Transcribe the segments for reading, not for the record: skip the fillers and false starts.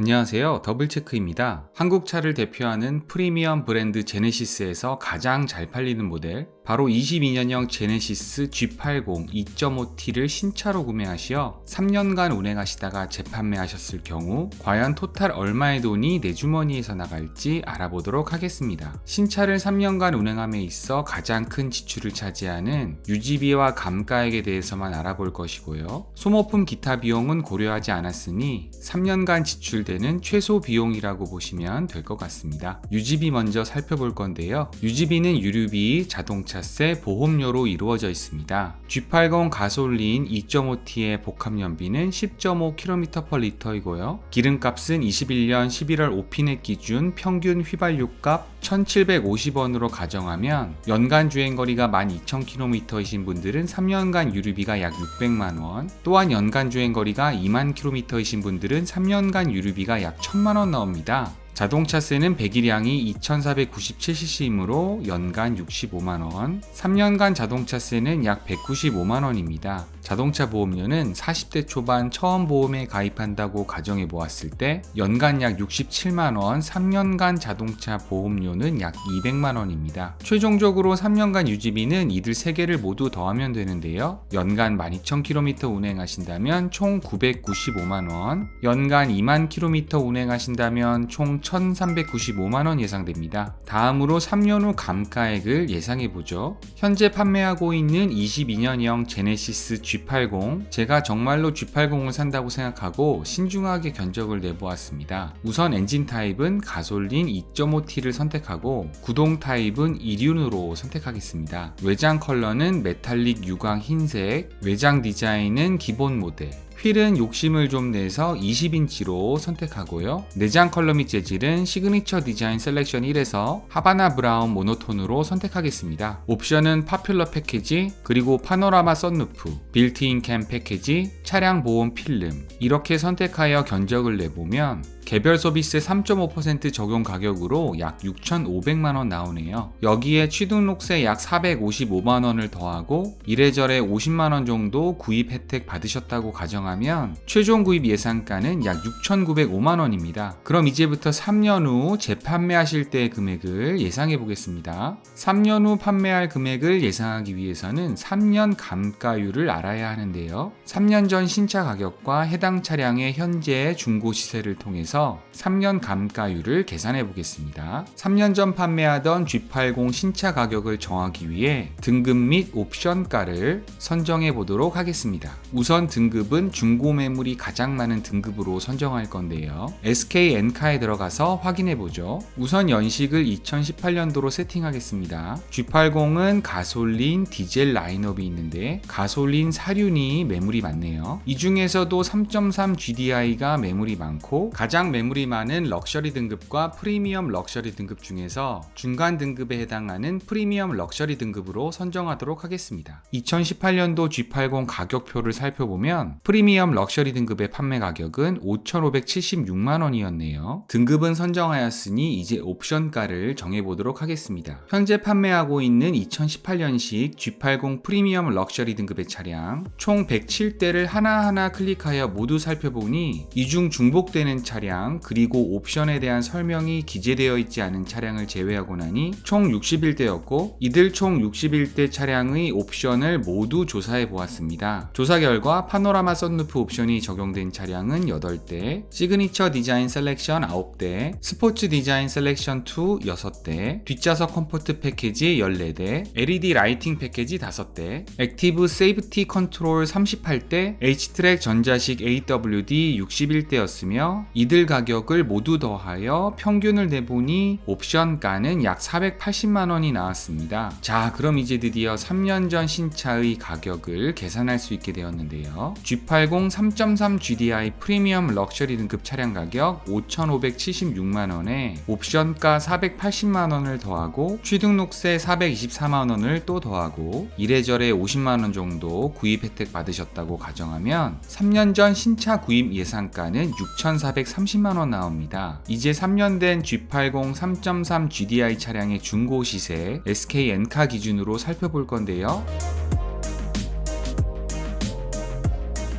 안녕하세요. 더블체크입니다. 한국 차를 대표하는 프리미엄 브랜드 제네시스에서 가장 잘 팔리는 모델, 바로 22년형 제네시스 G80 2.5T를 신차로 구매하시어 3년간 운행하시다가 재판매하셨을 경우 과연 토탈 얼마의 돈이 내 주머니에서 나갈지 알아보도록 하겠습니다. 신차를 3년간 운행함에 있어 가장 큰 지출을 차지하는 유지비와 감가액에 대해서만 알아볼 것이고요. 소모품 기타 비용은 고려하지 않았으니 3년간 지출되는 최소 비용이라고 보시면 될 것 같습니다. 유지비 먼저 살펴볼 건데요. 유지비는 유류비, 자동차세, 보험료로 이루어져 있습니다. G80 가솔린 2.5T의 복합연비는 10.5km/L이고요. 기름값은 21년 11월 오피넷 기준 평균 휘발유값 1,750원으로 가정하면 연간 주행거리가 12,000km이신 분들은 3년간 유류비가 약 600만원, 또한 연간 주행거리가 2만 km이신 분들은 3년간 유류비가 약 1,000만원 나옵니다. 자동차세는 배기량이 2497cc이므로 연간 65만원, 3년간 자동차세는 약 195만원입니다. 자동차 보험료는 40대 초반 처음 보험에 가입한다고 가정해 보았을 때 연간 약 67만원, 3년간 자동차 보험료는 약 200만원입니다. 최종적으로 3년간 유지비는 이들 3개를 모두 더하면 되는데요. 연간 12,000km 운행하신다면 총 995만원, 연간 2만 km 운행하신다면 총 1,395만원 예상됩니다. 다음으로 3년 후 감가액을 예상해보죠. 현재 판매하고 있는 22년형 제네시스 G80, 제가 정말로 G80을 산다고 생각하고 신중하게 견적을 내보았습니다. 우선 엔진 타입은 가솔린 2.5T를 선택하고 구동 타입은 이륜으로 선택하겠습니다. 외장 컬러는 메탈릭 유광 흰색, 외장 디자인은 기본 모델, 휠은 욕심을 좀 내서 20인치로 선택하고요. 내장 컬러 및 재질은 시그니처 디자인 셀렉션 1에서 하바나 브라운 모노톤으로 선택하겠습니다. 옵션은 파퓰러 패키지, 그리고 파노라마 썬루프, 빌트인 캠 패키지, 차량 보험 필름, 이렇게 선택하여 견적을 내보면 개별 소비세 3.5% 적용 가격으로 약 6,500만원 나오네요. 여기에 취등록세 약 455만원을 더하고 이래저래 50만원 정도 구입 혜택 받으셨다고 가정하면 최종 구입 예상가는 약 6,905만원입니다. 그럼 이제부터 3년 후 재판매하실 때의 금액을 예상해 보겠습니다. 3년 후 판매할 금액을 예상하기 위해서는 3년 감가율을 알아야 하는데요. 3년 전 신차 가격과 해당 차량의 현재 중고 시세를 통해서 3년 감가율을 계산해 보겠습니다. 3년 전 판매하던 G80 신차 가격을 정하기 위해 등급 및 옵션가를 선정해 보도록 하겠습니다. 우선 등급은 중고 매물이 가장 많은 등급으로 선정할 건데요. SK 엔카에 들어가서 확인해 보죠. 우선 연식을 2018년도로 세팅하겠습니다. G80은 가솔린, 디젤 라인업이 있는데 가솔린 4륜이 매물이 많네요. 이 중에서도 3.3 GDI가 매물이 많고 가장 매물이 많은 럭셔리 등급과 프리미엄 럭셔리 등급 중에서 중간 등급에 해당하는 프리미엄 럭셔리 등급으로 선정하도록 하겠습니다. 2018년도 G80 가격표를 살펴보면 프리미엄 럭셔리 등급의 판매 가격은 5,576만원이었네요. 등급은 선정하였으니 이제 옵션가를 정해보도록 하겠습니다. 현재 판매하고 있는 2018년식 G80 프리미엄 럭셔리 등급의 차량 총 107대를 하나하나 클릭하여 모두 살펴보니 이 중 중복되는 차량 그리고 옵션에 대한 설명이 기재되어 있지 않은 차량을 제외하고 나니 총 61대였고 이들 총 61대 차량의 옵션을 모두 조사해 보았습니다. 조사 결과 파노라마 썬루프 옵션이 적용된 차량은 8대, 시그니처 디자인 셀렉션 9대, 스포츠 디자인 셀렉션 2 6대, 뒷좌석 컴포트 패키지 14대, LED 라이팅 패키지 5대, 액티브 세이프티 컨트롤 38대, H트랙 전자식 AWD 61대였으며 이들 가격을 모두 더하여 평균을 내보니 옵션가는 약 480만원이 나왔습니다. 자, 그럼 이제 드디어 3년 전 신차의 가격을 계산할 수 있게 되었는데요. G80 3.3 GDI 프리미엄 럭셔리 등급 차량 가격 5,576만원에 옵션가 480만원을 더하고 취등록세 424만원을 또 더하고 이래저래 50만원 정도 구입 혜택 받으셨다고 가정하면 3년 전 신차 구입 예상가는 6,430만원 나옵니다. 이제 3년 된 G80 3.3 GDI 차량의 중고 시세 SK 엔카 기준으로 살펴볼 건데요.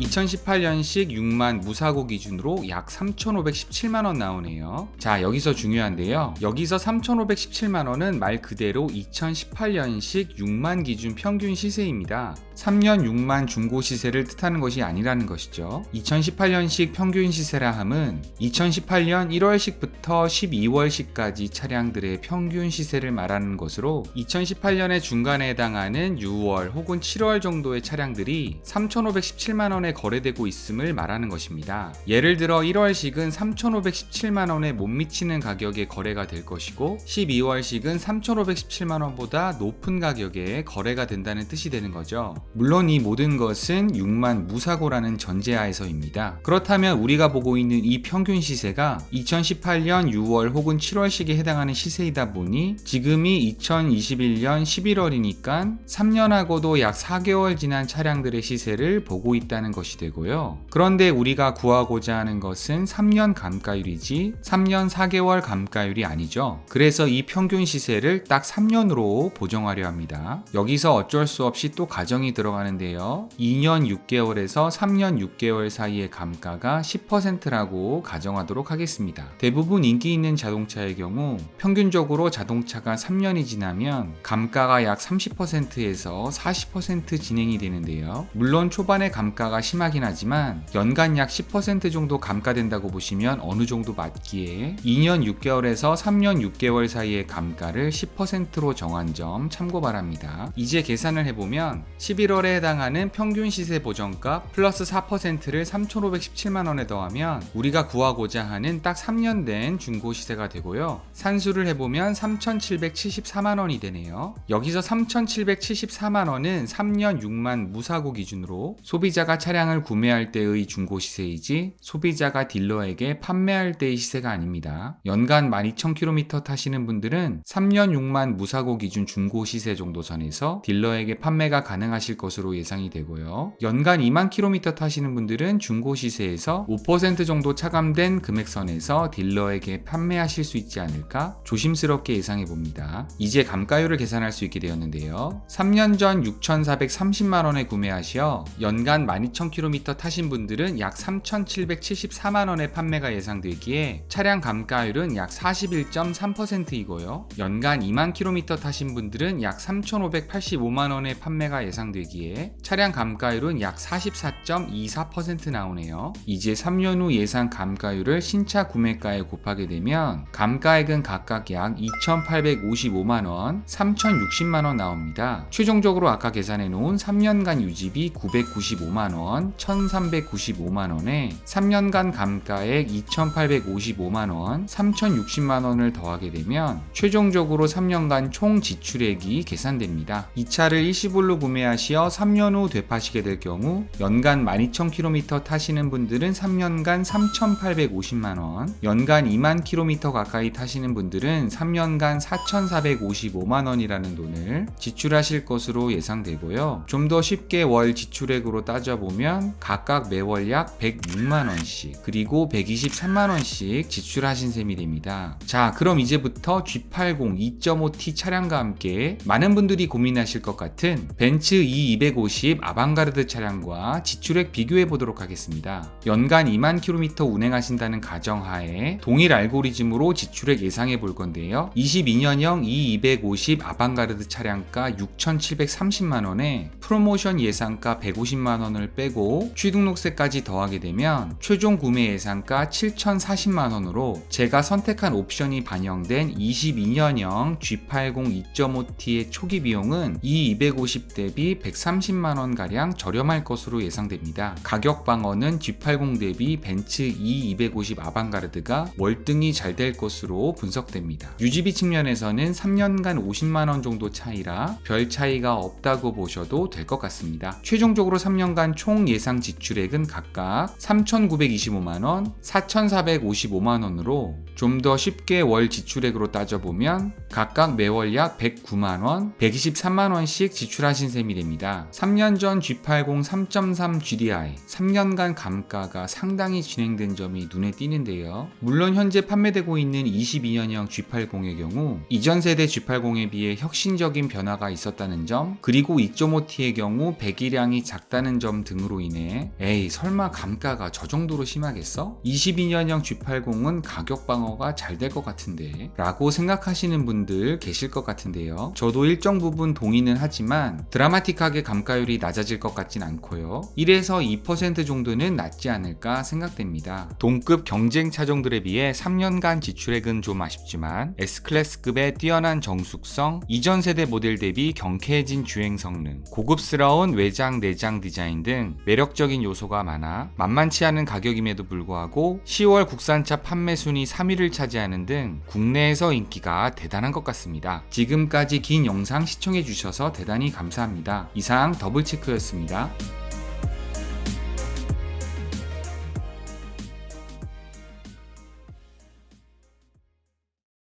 2018년식 6만 무사고 기준으로 약 3,517만원 나오네요. 자, 여기서 중요한데요. 여기서 3,517만원은 말 그대로 2018년식 6만 기준 평균 시세입니다. 3년 6만 중고 시세를 뜻하는 것이 아니라는 것이죠. 2018년식 평균 시세라 함은 2018년 1월식부터 12월식까지 차량들의 평균 시세를 말하는 것으로 2018년의 중간에 해당하는 6월 혹은 7월 정도의 차량들이 3,517만원에 거래되고 있음을 말하는 것입니다. 예를 들어 1월식은 3,517만원에 못 미치는 가격에 거래가 될 것이고 12월식은 3,517만원보다 높은 가격에 거래가 된다는 뜻이 되는 거죠. 물론 이 모든 것은 6만 무사고라는 전제하에서입니다. 그렇다면 우리가 보고 있는 이 평균 시세가 2018년 6월 혹은 7월식에 해당하는 시세이다 보니 지금이 2021년 11월이니까 3년하고도 약 4개월 지난 차량들의 시세를 보고 있다는 것이 되고요. 그런데 우리가 구하고자 하는 것은 3년 감가율이지 3년 4개월 감가율이 아니죠. 그래서 이 평균 시세를 딱 3년으로 보정하려 합니다. 여기서 어쩔 수 없이 또 가정이 들어가는데요. 2년 6개월에서 3년 6개월 사이의 감가가 10%라고 가정하도록 하겠습니다. 대부분 인기 있는 자동차의 경우 평균적으로 자동차가 3년이 지나면 감가가 약 30%에서 40% 진행이 되는데요. 물론 초반에 감가가 심하긴 하지만 연간 약 10% 정도 감가된다고 보시면 어느 정도 맞기에 2년 6개월에서 3년 6개월 사이의 감가를 10%로 정한 점 참고 바랍니다. 이제 계산을 해보면 11월에 해당하는 평균 시세 보정값 플러스 4%를 3,517만원에 더하면 우리가 구하고자 하는 딱 3년 된 중고 시세가 되고요. 산수를 해보면 3,774만원이 되네요. 여기서 3,774만원은 3년 6만 무사고 기준으로 소비자가 차량을 구매할 때의 중고 시세이지 소비자가 딜러에게 판매할 때의 시세가 아닙니다. 연간 12,000km 타시는 분들은 3년 6만 무사고 기준 중고 시세 정도 선에서 딜러에게 판매가 가능하실 것으로 예상이 되고요. 연간 2만 km 타시는 분들은 중고 시세에서 5% 정도 차감된 금액선에서 딜러에게 판매하실 수 있지 않을까 조심스럽게 예상해 봅니다. 이제 감가율을 계산할 수 있게 되었는데요. 3년 전 6,430만원에 구매하시어 연간 12,000km 타신 분들은 약 3,774만원의 판매가 예상되기에 차량 감가율은 약 41.3%이고요. 연간 2만 km 타신 분들은 약 3,585만원의 판매가 예상되기에 차량 감가율은 약 44.24% 나오네요. 이제 3년 후 예상 감가율을 신차 구매가에 곱하게 되면 감가액은 각각 약 2,855만원, 3,060만원 나옵니다. 최종적으로 아까 계산해 놓은 3년간 유지비 995만원, 1,395만원에 3년간 감가액 2,855만원, 3,060만원을 더하게 되면 최종적으로 3년간 총 지출액이 계산됩니다. 이 차를 일시불로 구매하시어 3년 후 되파시게 될 경우 연간 12,000km 타시는 분들은 3년간 3,850만원, 연간 2만 km 가까이 타시는 분들은 3년간 4,455만원이라는 돈을 지출하실 것으로 예상되고요. 좀 더 쉽게 월 지출액으로 따져보면 각각 매월 약 106만원씩 그리고 123만원씩 지출하신 셈이 됩니다. 자, 그럼 이제부터 G80 2.5T 차량과 함께 많은 분들이 고민하실 것 같은 벤츠 E250 아방가르드 차량과 지출액 비교해 보도록 하겠습니다. 연간 2만 km 운행하신다는 가정하에 동일 알고리즘으로 지출액 예상해 볼 건데요. 22년형 E250 아방가르드 차량가 6,730만원에 프로모션 예상가 150만원을 빼고 취등록세까지 더하게 되면 최종 구매 예상가 7,040만원으로 제가 선택한 옵션이 반영된 22년형 G80 2.5T의 초기 비용은 E250 대비 130만원가량 저렴할 것으로 예상됩니다. 가격 방어는 G80 대비 벤츠 E250 아방가르드가 월등히 잘 될 것으로 분석됩니다. 유지비 측면에서는 3년간 50만원 정도 차이라 별 차이가 없다고 보셔도 될 것 같습니다. 최종적으로 3년간 총 예상 지출액은 각각 3,925만원, 4,455만원으로 좀 더 쉽게 월 지출액으로 따져보면 각각 매월 약 109만원, 123만원씩 지출하신 셈이 됩니다. 있습니다. 3년 전 G80 3.3 GDI 3년간 감가가 상당히 진행된 점이 눈에 띄는데요. 물론 현재 판매되고 있는 22년형 G80의 경우 이전 세대 G80에 비해 혁신적인 변화가 있었다는 점, 그리고 2.5T의 경우 배기량이 작다는 점 등으로 인해 에이 설마 감가가 저 정도로 심하겠어? 22년형 G80은 가격 방어가 잘 될 것 같은데 라고 생각하시는 분들 계실 것 같은데요. 저도 일정 부분 동의는 하지만 드라마틱하게 감가율이 낮아질 것 같진 않고요. 1에서 2% 정도는 낮지 않을까 생각됩니다. 동급 경쟁 차종들에 비해 3년간 지출액은 좀 아쉽지만 S클래스급의 뛰어난 정숙성, 이전 세대 모델 대비 경쾌해진 주행 성능, 고급스러운 외장 내장 디자인 등 매력적인 요소가 많아 만만치 않은 가격임에도 불구하고 10월 국산차 판매 순위 3위를 차지하는 등 국내에서 인기가 대단한 것 같습니다. 지금까지 긴 영상 시청해주셔서 대단히 감사합니다. 이상 더블체크였습니다.